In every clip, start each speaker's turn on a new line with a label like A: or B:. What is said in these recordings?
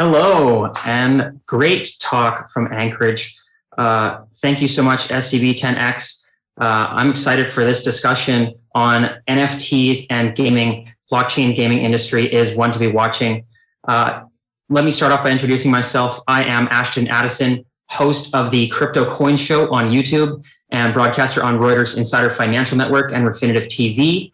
A: Hello, and great talk from Anchorage. Thank you so much, SCB10X. I'm excited for this discussion on NFTs and gaming. Blockchain gaming industry is one to be watching. Let me start off by introducing myself. I am Ashton Addison, host of the Crypto Coin Show on YouTube and broadcaster on Reuters Insider Financial Network and Refinitiv TV,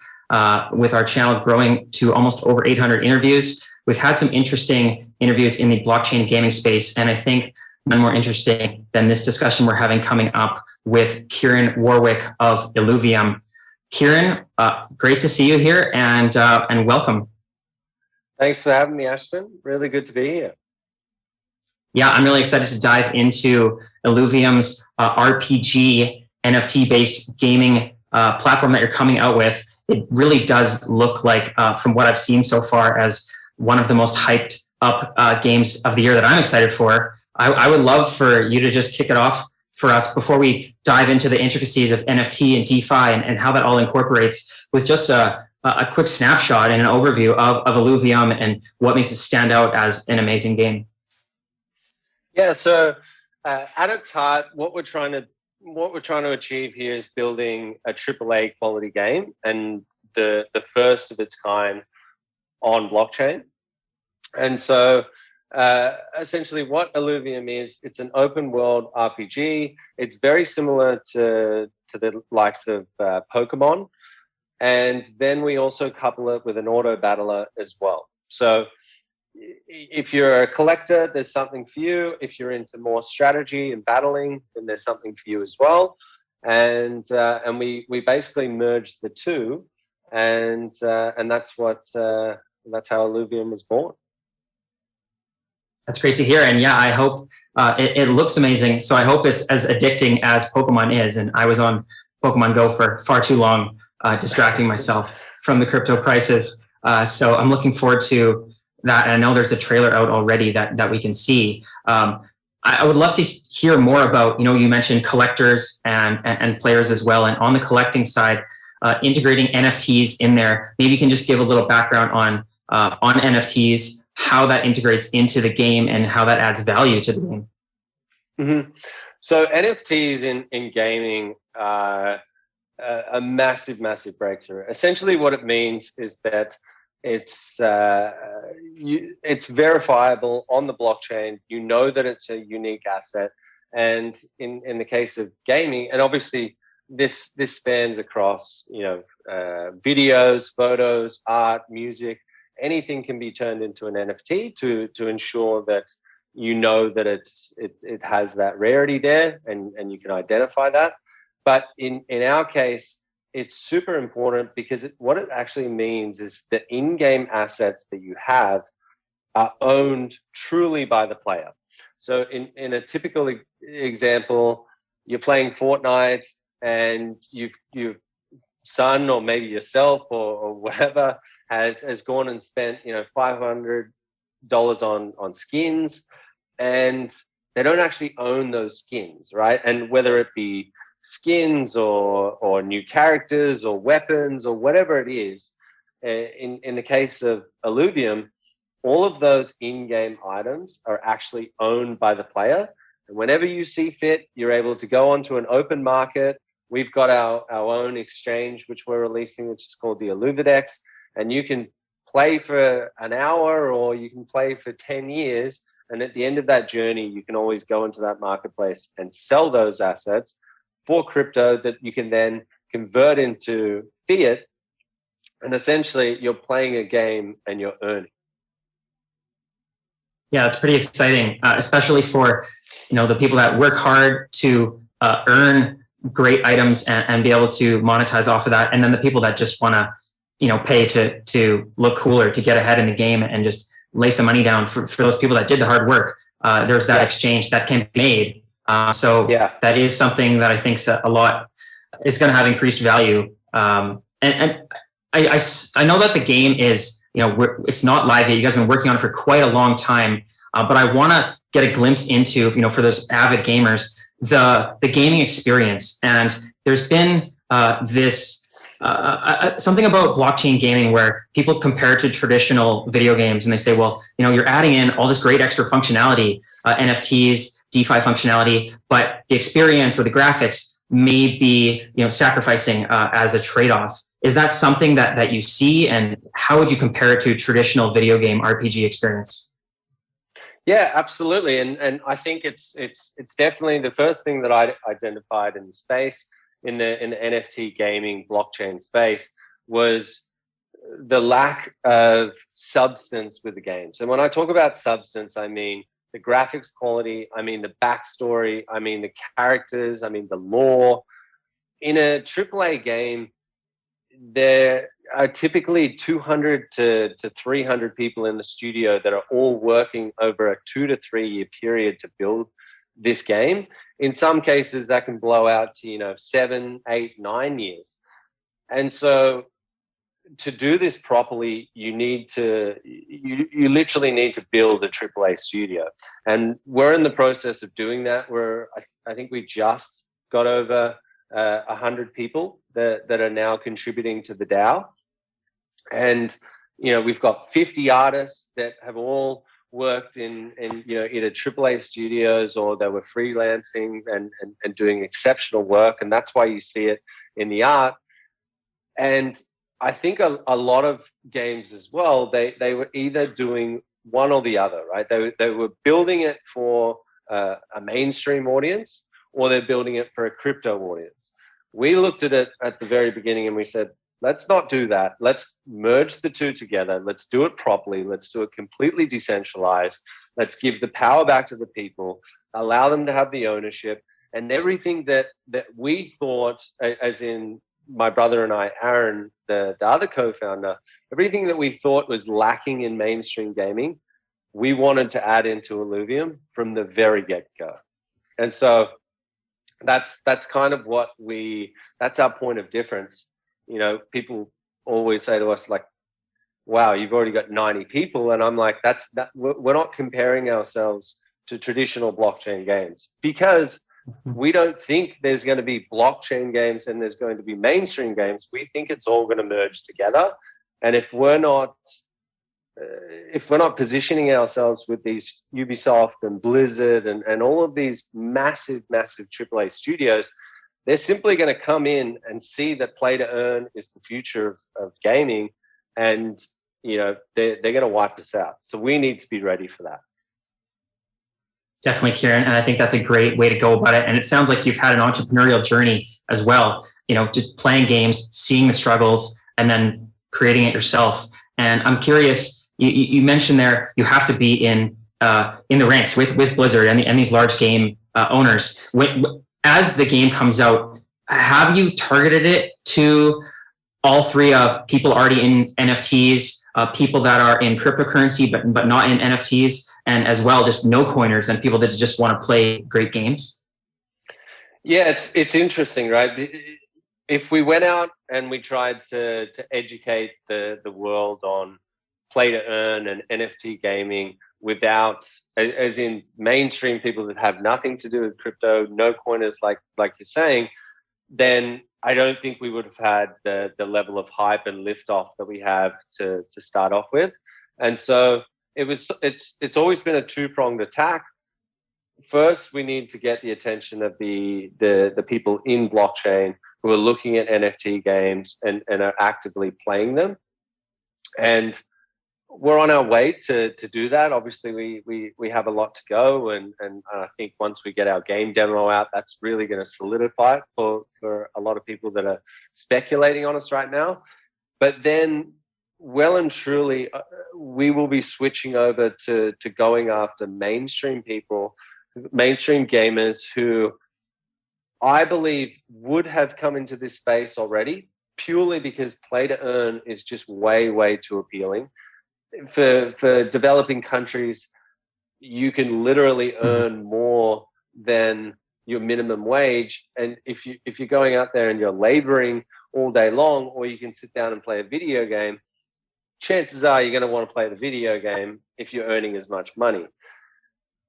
A: with our channel growing to almost over 800 interviews. We've had some interesting interviews in the blockchain gaming space, and I think none more interesting than this discussion we're having coming up with Kieran Warwick of Illuvium. Kieran, great to see you here, and welcome.
B: Thanks for having me, Ashton. Really good to be here.
A: Yeah, I'm really excited to dive into Illuvium's RPG NFT-based gaming platform that you're coming out with. It really does look like, from what I've seen so far, as one of the most hyped up games of the year that I'm excited for. I would love for you to just kick it off for us before we dive into the intricacies of NFT and DeFi and how that all incorporates, with just a quick snapshot and an overview of Illuvium and what makes it stand out as an amazing game.
B: Yeah, so at its heart, what we're trying to achieve here is building a AAA quality game, and the first of its kind on blockchain. And so essentially what Illuvium is, it's an open world RPG. It's very similar to the likes of Pokemon. And then we also couple it with an auto battler as well. So if you're a collector, there's something for you. If you're into more strategy and battling, then there's something for you as well. And we basically merged the two, and that's how Illuvium was born.
A: That's great to hear. And yeah, I hope it looks amazing. So I hope it's as addicting as Pokemon is. And I was on Pokemon Go for far too long, distracting myself from the crypto prices. So I'm looking forward to that. And I know there's a trailer out already that we can see. I would love to hear more about, you mentioned collectors and players as well. And on the collecting side, integrating NFTs in there. Maybe you can just give a little background on NFTs, how that integrates into the game and how that adds value to the game.
B: Mm-hmm. So NFTs in gaming are a massive breakthrough. Essentially what it means is that it's verifiable on the blockchain. You know that it's a unique asset. And in the case of gaming, and obviously this spans across, videos, photos, art, music. Anything can be turned into an NFT to ensure that it has that rarity there, and you can identify that. But in our case, it's super important because what it actually means is the in-game assets that you have are owned truly by the player. So in a typical example, you're playing Fortnite and you've son, or maybe yourself or whatever, has gone and spent $500 on skins, and they don't actually own those skins, right? And whether it be skins or new characters or weapons or whatever it is, in the case of Illuvium, all of those in-game items are actually owned by the player. And whenever you see fit, you're able to go onto an open market. We've got our own exchange, which we're releasing, which is called the Illuvidex. And you can play for an hour or you can play for 10 years. And at the end of that journey, you can always go into that marketplace and sell those assets for crypto that you can then convert into fiat. And essentially, you're playing a game and you're earning.
A: Yeah, it's pretty exciting, especially for the people that work hard to earn great items and be able to monetize off of that, and then the people that just want to pay to look cooler, to get ahead in the game and just lay some money down for those people that did the hard work. There's that exchange that can be made. That is something that I think a lot is going to have increased value. And I know that the game is, it's not live yet. You guys have been working on it for quite a long time, but I want to get a glimpse into, for those avid gamers, the gaming experience. And there's been this something about blockchain gaming where people compare it to traditional video games and they say, well, you're adding in all this great extra functionality, NFTs, DeFi functionality, but the experience or the graphics may be, sacrificing as a trade-off. Is that something that you see, and how would you compare it to traditional video game RPG experience?
B: Yeah, absolutely, and I think it's definitely the first thing that I identified in the space, in the NFT gaming blockchain space, was the lack of substance with the games. And when I talk about substance, I mean the graphics quality, I mean the backstory, I mean the characters, I mean the lore. In a AAA game, there are typically 200 to 300 people in the studio that are all working over a 2 to 3 year period to build this game. In some cases, that can blow out to 7, 8, 9 years. And so, to do this properly, you literally need to build a AAA studio, and we're in the process of doing that. I think we just got over 100 people that are now contributing to the DAO, and we've got 50 artists that have all worked in either AAA studios, or they were freelancing and doing exceptional work, and that's why you see it in the art. And I think a lot of games as well, they were either doing one or the other, right? They were building it for a mainstream audience, or they're building it for a crypto audience. We looked at it at the very beginning and we said, let's not do that. Let's merge the two together. Let's do it properly. Let's do it completely decentralized. Let's give the power back to the people, allow them to have the ownership, and everything that we thought, as in my brother and I, Aaron, the other co-founder, everything that we thought was lacking in mainstream gaming, we wanted to add into Illuvium from the very get-go. And so that's kind of that's our point of difference. People always say to us, like, wow, you've already got 90 people. And I'm like, we're not comparing ourselves to traditional blockchain games, because we don't think there's going to be blockchain games and there's going to be mainstream games. We think it's all going to merge together. And if we're not positioning ourselves with these Ubisoft and Blizzard and all of these massive AAA studios, they're simply going to come in and see that play to earn is the future of gaming, and they're going to wipe us out. So we need to be ready for that.
A: Definitely, Kieran, and I think that's a great way to go about it. And it sounds like you've had an entrepreneurial journey as well. Just playing games, seeing the struggles, and then creating it yourself. And I'm curious. You mentioned there you have to be in the ranks with Blizzard and these large game owners. As the game comes out, have you targeted it to all three of people already in NFTs, people that are in cryptocurrency but not in NFTs, and as well just no coiners and people that just want to play great games?
B: Yeah, it's interesting, right? If we went out and we tried to educate the world on play to earn and NFT gaming without, as in mainstream people that have nothing to do with crypto, no coiners, like you're saying, then I don't think we would have had the level of hype and liftoff that we have to start off with. And so it's always been a two-pronged attack. First, we need to get the attention of the people in blockchain who are looking at NFT games and are actively playing them. And we're on our way to do that. Obviously, we have a lot to go, and I think once we get our game demo out, that's really going to solidify it for a lot of people that are speculating on us right now. But then, well and truly, we will be switching over to going after mainstream people, mainstream gamers who I believe would have come into this space already, purely because play to earn is just way too appealing. For developing countries, you can literally earn more than your minimum wage, and if you're going out there and you're laboring all day long, or you can sit down and play a video game, chances are you're going to want to play the video game if you're earning as much money.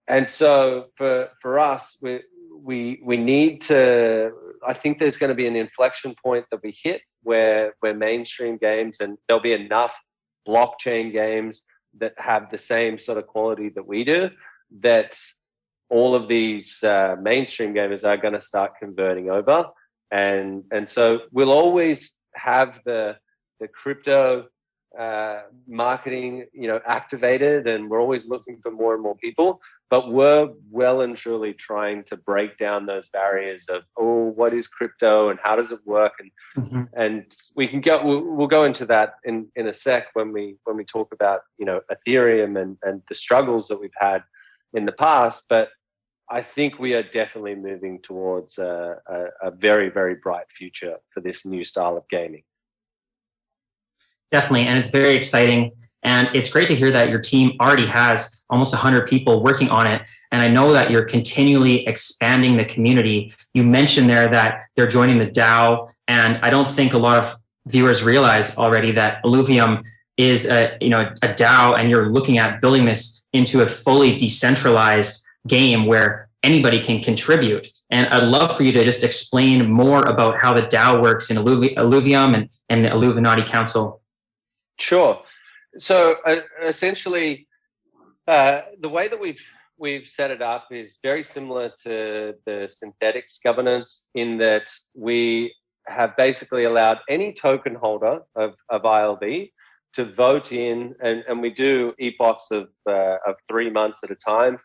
B: And so for us, we need to. I think there's going to be an inflection point that we hit where mainstream games, and there'll be enough blockchain games that have the same sort of quality that we do, that all of these mainstream gamers are going to start converting over, and so we'll always have the crypto marketing, activated, and we're always looking for more and more people. But we're well and truly trying to break down those barriers of, what is crypto and how does it work? And and we can we'll go into that in a sec when we talk about Ethereum and the struggles that we've had in the past. But I think we are definitely moving towards a very, very bright future for this new style of gaming.
A: Definitely, and it's very exciting. And it's great to hear that your team already has almost 100 people working on it. And I know that you're continually expanding the community. You mentioned there that they're joining the DAO. And I don't think a lot of viewers realize already that Illuvium is a DAO, and you're looking at building this into a fully decentralized game where anybody can contribute. And I'd love for you to just explain more about how the DAO works in Illuvium and the Illuvinati Council.
B: Sure. So essentially, the way that we've set it up is very similar to the synthetics governance, in that we have basically allowed any token holder of ILV to vote in, and we do epochs of 3 months at a time.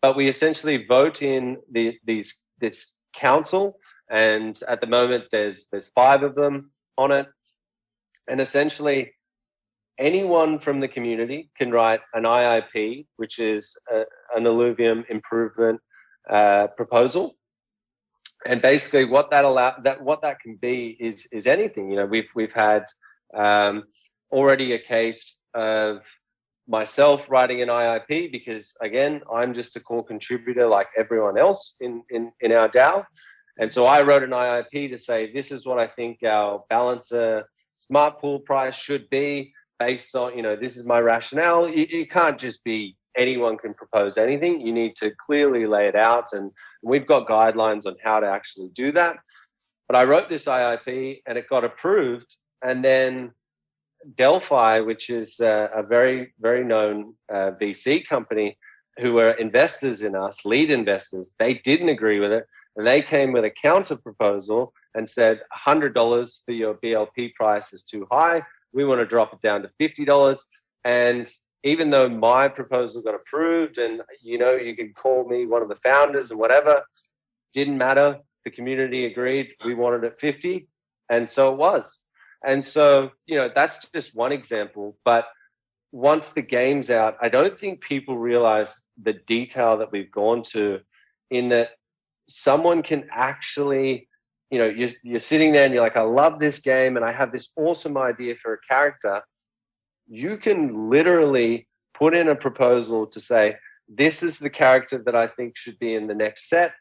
B: But we essentially vote in this council, and at the moment there's 5 of them on it, and essentially anyone from the community can write an IIP, which is an Illuvium improvement proposal. And basically, what that can be is anything. We've had already a case of myself writing an IIP, because again, I'm just a core contributor like everyone else in our DAO. And so I wrote an IIP to say, this is what I think our balancer smart pool price should be, based on, this is my rationale. It can't just be anyone can propose anything. You need to clearly lay it out, and we've got guidelines on how to actually do that. But I wrote this IIP and it got approved, and then Delphi, which is a very, very known VC company who were investors in us, lead investors, they didn't agree with it, and they came with a counter proposal and said $100 for your BLP price is too high. We want to drop it down to $50. And even though my proposal got approved, and you can call me one of the founders and whatever, didn't matter. The community agreed. We wanted it 50, and so it was. And so that's just one example. But once the game's out, I don't think people realize the detail that we've gone to, in that someone can actually, you're sitting there and you're like, I love this game and I have this awesome idea for a character. You can literally put in a proposal to say, this is the character that I think should be in the next set.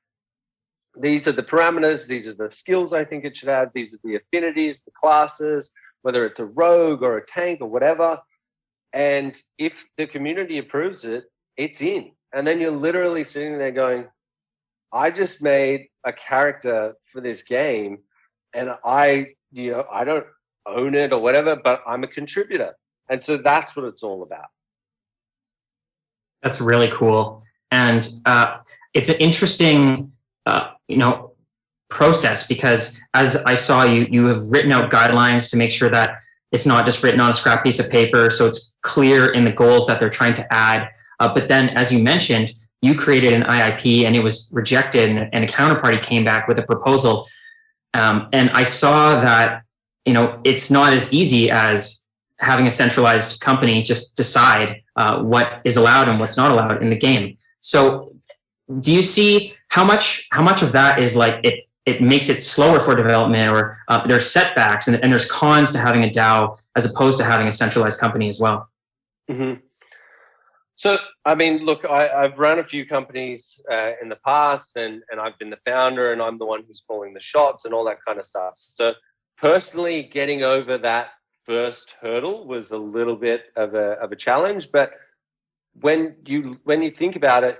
B: These are the parameters. These are the skills I think it should have. These are the affinities, the classes, whether it's a rogue or a tank or whatever. And if the community approves it, it's in. And then you're literally sitting there going, I just made a character for this game, and I don't own it or whatever, but I'm a contributor. And so that's what it's all about.
A: That's really cool. And it's an interesting, process, because as I saw, you have written out guidelines to make sure that it's not just written on a scrap piece of paper, so it's clear in the goals that they're trying to add. But then, as you mentioned, you created an IIP and it was rejected, and a counterparty came back with a proposal. And I saw that, it's not as easy as having a centralized company just decide what is allowed and what's not allowed in the game. So do you see how much of that is like it makes it slower for development, or there's setbacks and there's cons to having a DAO as opposed to having a centralized company as well?
B: Mm-hmm. So, I mean, look, I've run a few companies in the past, and I've been the founder, and I'm the one who's calling the shots and all that kind of stuff. So personally, getting over that first hurdle was a little bit of a challenge. But when you think about it,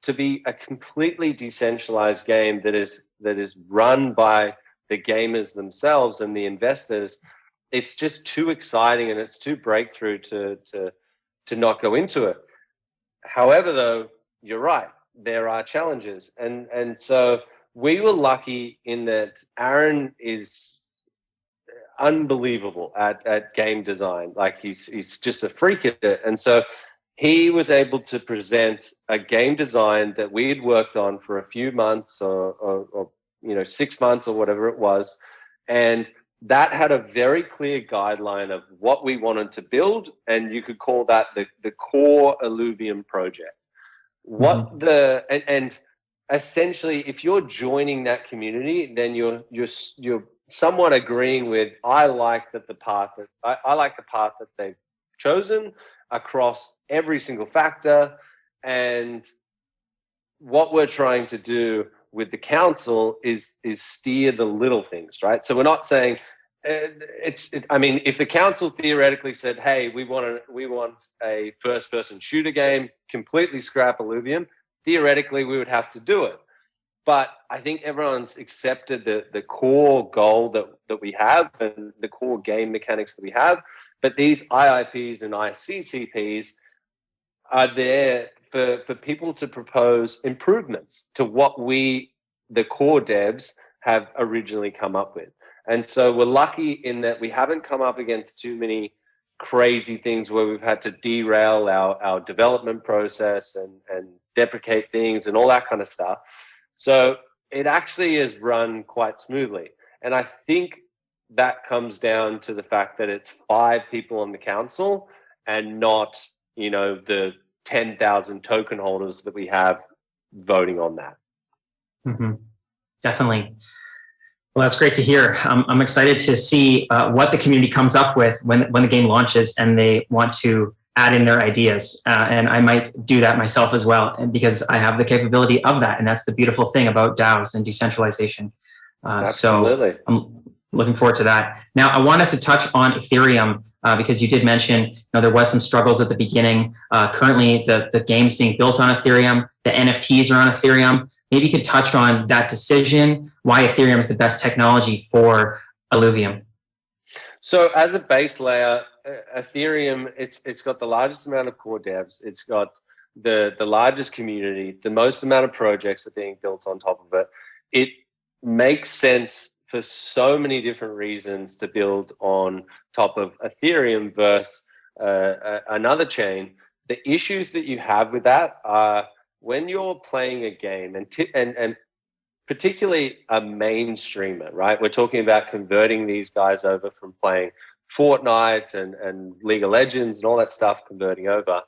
B: to be a completely decentralized game that is run by the gamers themselves and the investors, it's just too exciting and it's too breakthrough to not go into it. However, though, you're right, there are challenges, and so we were lucky in that Aaron is unbelievable at game design. Like he's just a freak at it, and so he was able to present a game design that we had worked on for a few months or 6 months or whatever it was, and that had a very clear guideline of what we wanted to build, and you could call that the core Illuvium project. And essentially, if you're joining that community, then you're somewhat agreeing with, I like the path that they've chosen across every single factor. And what we're trying to do with the council is steer the little things, right? So we're not saying if the council theoretically said, hey, we want a first-person shooter game, completely scrap Illuvium, theoretically we would have to do it. But I think everyone's accepted the core goal that we have and the core game mechanics that we have. But these IIPs and ICCPs are there for people to propose improvements to what the core devs, have originally come up with. And so we're lucky in that we haven't come up against too many crazy things where we've had to derail our development process and deprecate things and all that kind of stuff. So it actually is run quite smoothly. And I think that comes down to the fact that it's 5 people on the council and not, the 10,000 token holders that we have voting on that.
A: Mm-hmm. Definitely. Well, that's great to hear. I'm excited to see what the community comes up with when the game launches and they want to add in their ideas. And I might do that myself as well, and because I have the capability of that. And that's the beautiful thing about DAOs and decentralization.
B: Absolutely.
A: So I'm looking forward to that. Now, I wanted to touch on Ethereum because you did mention there was some struggles at the beginning. Currently, the game's being built on Ethereum. The NFTs are on Ethereum. Maybe you could touch on that decision, why Ethereum is the best technology for Illuvium.
B: So as a base layer, Ethereum, it's got the largest amount of core devs. It's got the largest community, the most amount of projects are being built on top of it. It makes sense for so many different reasons to build on top of Ethereum versus another chain. The issues that you have with that are when you're playing a game, and particularly a mainstreamer, right? We're talking about converting these guys over from playing Fortnite and League of Legends and all that stuff, converting over.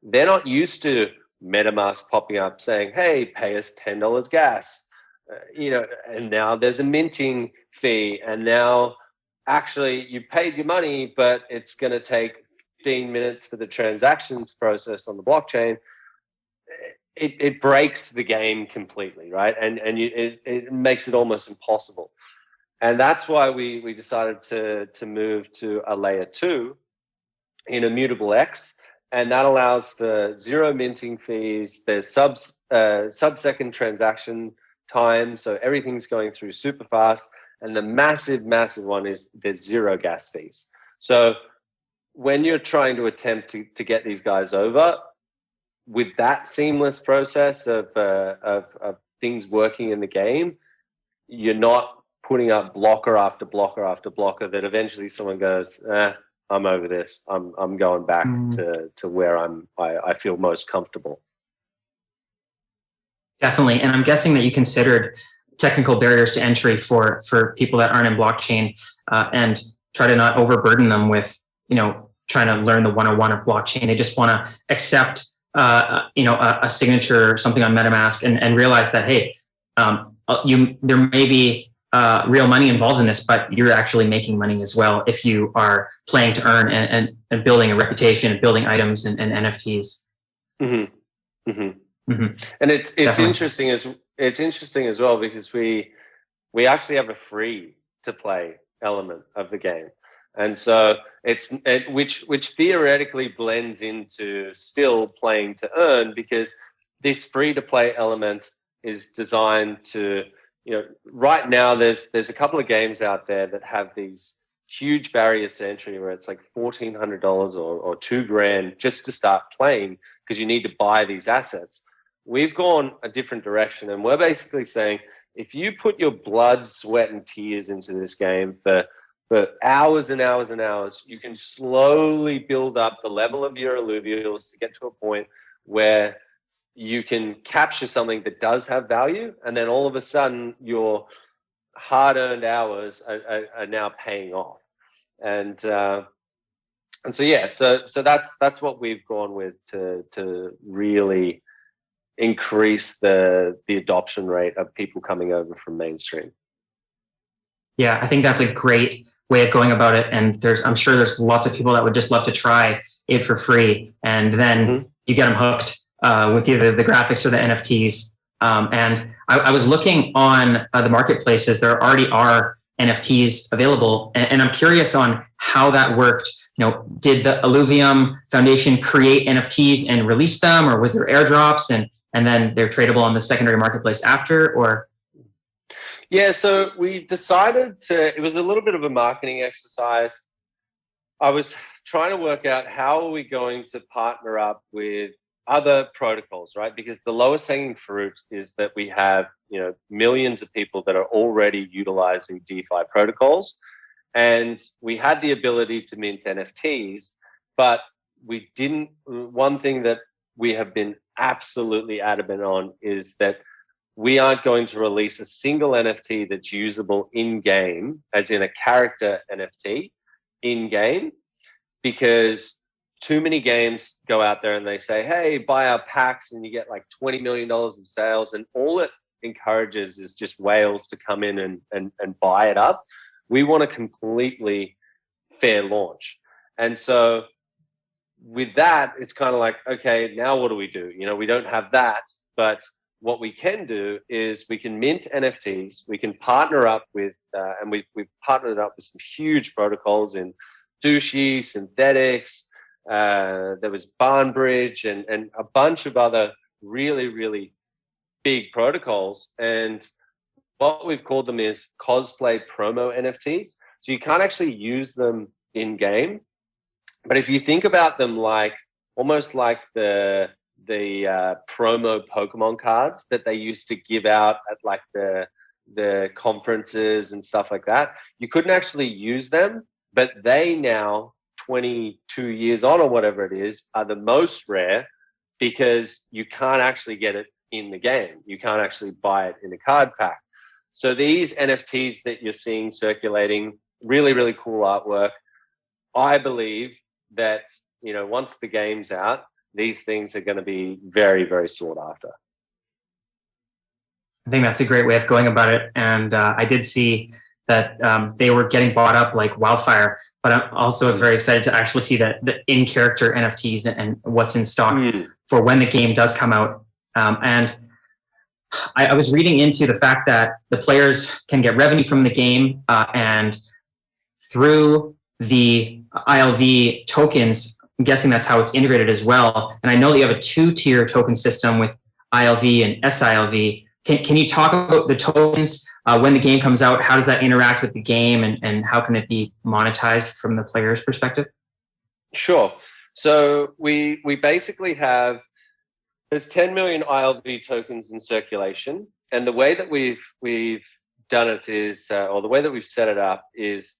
B: They're not used to MetaMask popping up saying, hey, pay us $10 gas. And now there's a minting fee, and now actually you paid your money, but it's going to take 15 minutes for the transactions process on the blockchain. It breaks the game completely, right? And it makes it almost impossible. And that's why we decided to move to a layer 2 in Immutable X, and that allows for 0 minting fees. There's sub-second transaction time, so everything's going through super fast. And the massive one is there's 0 gas fees. So when you're trying to attempt to get these guys over, with that seamless process of things working in the game, you're not putting up blocker after blocker after blocker that eventually someone goes, I'm over this. I'm going back to where I feel most comfortable.
A: Definitely. And I'm guessing that you considered technical barriers to entry for people that aren't in blockchain and try to not overburden them with, trying to learn the 101 of blockchain. They just want to accept a signature or something on MetaMask and realize that, hey, there may be real money involved in this, but you're actually making money as well if you are playing to earn and building a reputation and building items and NFTs.
B: Mm-hmm. Mm-hmm.
A: Mm-hmm.
B: And it's interesting as well because we actually have a free to play element of the game. And so which theoretically blends into still playing to earn, because this free-to-play element is designed to, right now there's a couple of games out there that have these huge barriers to entry where it's like $1,400 or $2,000 just to start playing because you need to buy these assets. We've gone a different direction, and we're basically saying if you put your blood, sweat, and tears into this game for hours and hours and hours, you can slowly build up the level of your alluvials to get to a point where you can capture something that does have value, and then all of a sudden your hard-earned hours are now paying off. And so yeah, so that's what we've gone with to really increase the adoption rate of people coming over from mainstream.
A: Yeah, I think that's a great way of going about it. And I'm sure there's lots of people that would just love to try it for free, and then you get them hooked with either the graphics or the NFTs. And I was looking on the marketplaces. There already are NFTs available, and I'm curious on how that worked. Did the Illuvium Foundation create NFTs and release them, or was there airdrops and then they're tradable on the secondary marketplace after, or?
B: Yeah, so we decided it was a little bit of a marketing exercise. I was trying to work out how are we going to partner up with other protocols, right? Because the lowest hanging fruit is that we have, millions of people that are already utilizing DeFi protocols, and we had the ability to mint NFTs, but we didn't. One thing that we have been absolutely adamant on is that we aren't going to release a single NFT that's usable in game, as in a character NFT in game, because too many games go out there and they say, hey, buy our packs and you get like $20 million in sales, and all it encourages is just whales to come in and buy it up. We want a completely fair launch. And so with that, it's kind of like, okay, now what do? We don't have that, but what we can do is we can mint NFTs. We can partner up with, and we've partnered up with some huge protocols in Sushi, Synthetics, there was Barnbridge, and a bunch of other really, really big protocols. And what we've called them is cosplay promo NFTs. So you can't actually use them in game, but if you think about them like almost like the promo Pokemon cards that they used to give out at like the conferences and stuff like that, you couldn't actually use them, but they now 22 years on or whatever it is are the most rare because you can't actually get it in the game. You can't actually buy it in a card pack. So these NFTs that you're seeing circulating, really, really cool artwork. I believe that, once the game's out, these things are going to be very, very sought after.
A: I think that's a great way of going about it. And I did see that they were getting bought up like wildfire, but I'm also very excited to actually see the in-character NFTs and what's in stock for when the game does come out. And I was reading into the fact that the players can get revenue from the game and through the ILV tokens. I'm guessing that's how it's integrated as well. And I know that you have a 2-tier token system with ILV and sILV. Can you talk about the tokens when the game comes out? How does that interact with the game, and how can it be monetized from the player's perspective?
B: Sure. So we basically have, there's 10 million ILV tokens in circulation. And the way that we've done it is, or the way that we've set it up is,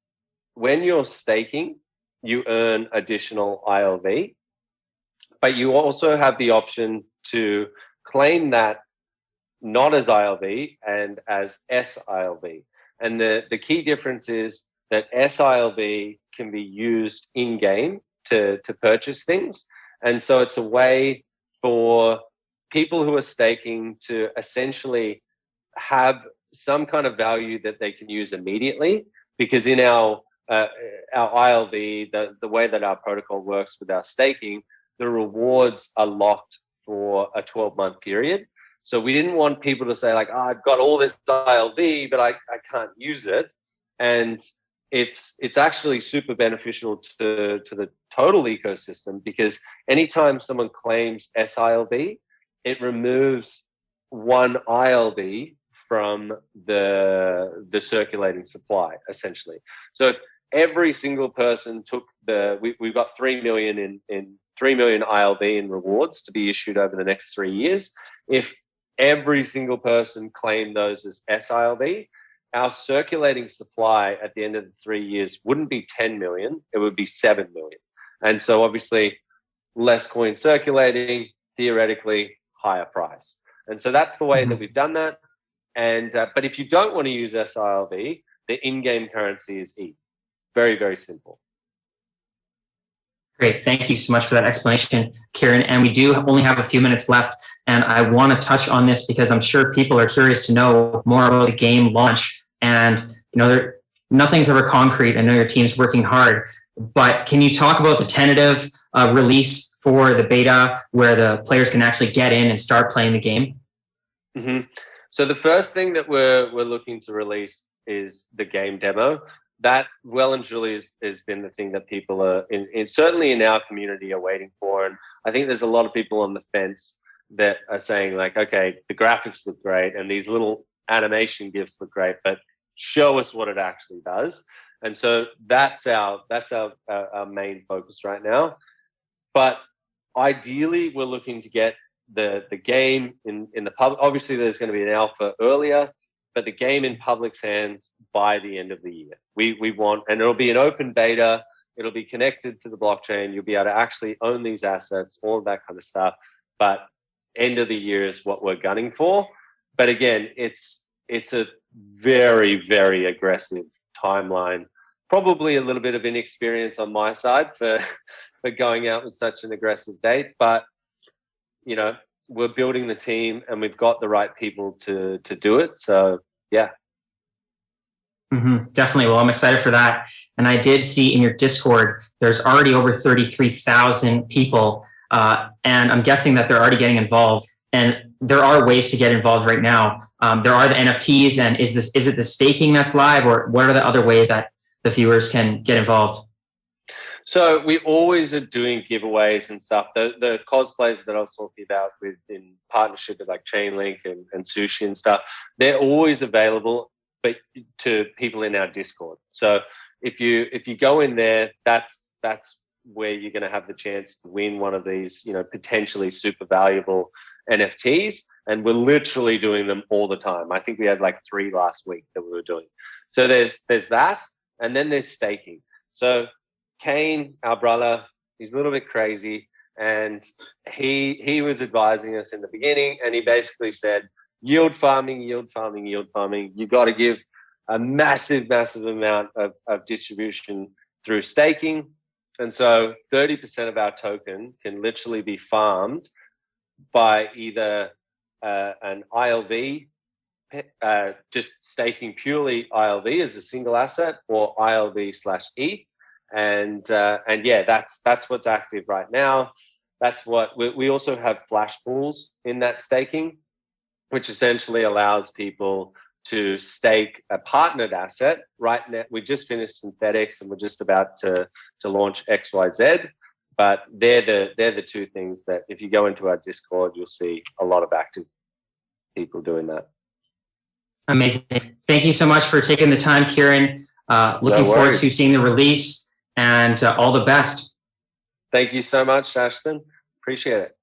B: when you're staking, you earn additional ILV, but you also have the option to claim that not as ILV and as sILV. And the key difference is that sILV can be used in-game to purchase things. And so it's a way for people who are staking to essentially have some kind of value that they can use immediately, because in our ILV, the way that our protocol works with our staking, the rewards are locked for a 12-month period. So we didn't want people to say like, oh, I've got all this ILV, but I can't use it. And it's actually super beneficial to the total ecosystem, because anytime someone claims sILV, it removes one ILV from the circulating supply, essentially. So if every single person took we've got 3 million in 3 million ILV in rewards to be issued over the next 3 years. If every single person claimed those as sILV, our circulating supply at the end of the 3 years wouldn't be 10 million, it would be 7 million. And so obviously less coins circulating, theoretically higher price. And so that's the way that we've done that. And but if you don't want to use sILV, the in-game currency is ETH. Very, very simple.
A: Great. Thank you so much for that explanation, Kieran. And we do only have a few minutes left. And I want to touch on this because I'm sure people are curious to know more about the game launch. And, you know, nothing's ever concrete. I know your team's working hard. But can you talk about the tentative release for the beta where the players can actually get in and start playing the game?
B: Mm-hmm. So the first thing that we're looking to release is the game demo. That well and truly has been the thing that people are certainly in our community are waiting for. And I think there's a lot of people on the fence that are saying like, okay, the graphics look great and these little animation GIFs look great, but show us what it actually does. And so that's our main focus right now. But ideally, we're looking to get the game in the public. Obviously, there's going to be an alpha earlier, but the game in public's hands by the end of the year. We want, and it'll be an open beta. It'll be connected to the blockchain. You'll be able to actually own these assets, all of that kind of stuff. But end of the year is what we're gunning for. But again, it's a very, very aggressive timeline. Probably a little bit of inexperience on my side for going out with such an aggressive date. But you know, we're building the team and we've got the right people to do it. So yeah.
A: Definitely. Well, I'm excited for that. And I did see in your Discord, there's already over 33,000 people. And I'm guessing that they're already getting involved. And there are ways to get involved right now. There are the NFTs, and is it the staking that's live, or what are the other ways that the viewers can get involved?
B: So we always are doing giveaways and stuff. The cosplays that I was talking about with in partnership with like Chainlink and Sushi and stuff, they're always available, but to people in our Discord. So if you go in there, that's where you're going to have the chance to win one of these, you know, potentially super valuable NFTs. And we're literally doing them all the time. I think we had like 3 last week that we were doing. So there's that, and then there's staking. So Kane, our brother, he's a little bit crazy, and he was advising us in the beginning, and he basically said, yield farming. You've got to give a massive amount of distribution through staking. And so 30% of our token can literally be farmed by either an ILV, just staking purely ILV as a single asset, or ILV/ETH. And yeah, that's what's active right now. That's what we also have flash pools in that staking, which essentially allows people to stake a partnered asset. Right now, we just finished Synthetics and we're just about to launch XYZ. But they're the two things that if you go into our Discord, you'll see a lot of active people doing that.
A: Amazing. Thank you so much for taking the time, Kieran. Looking forward to seeing the release, and all the best.
B: Thank you so much, Ashton. Appreciate it.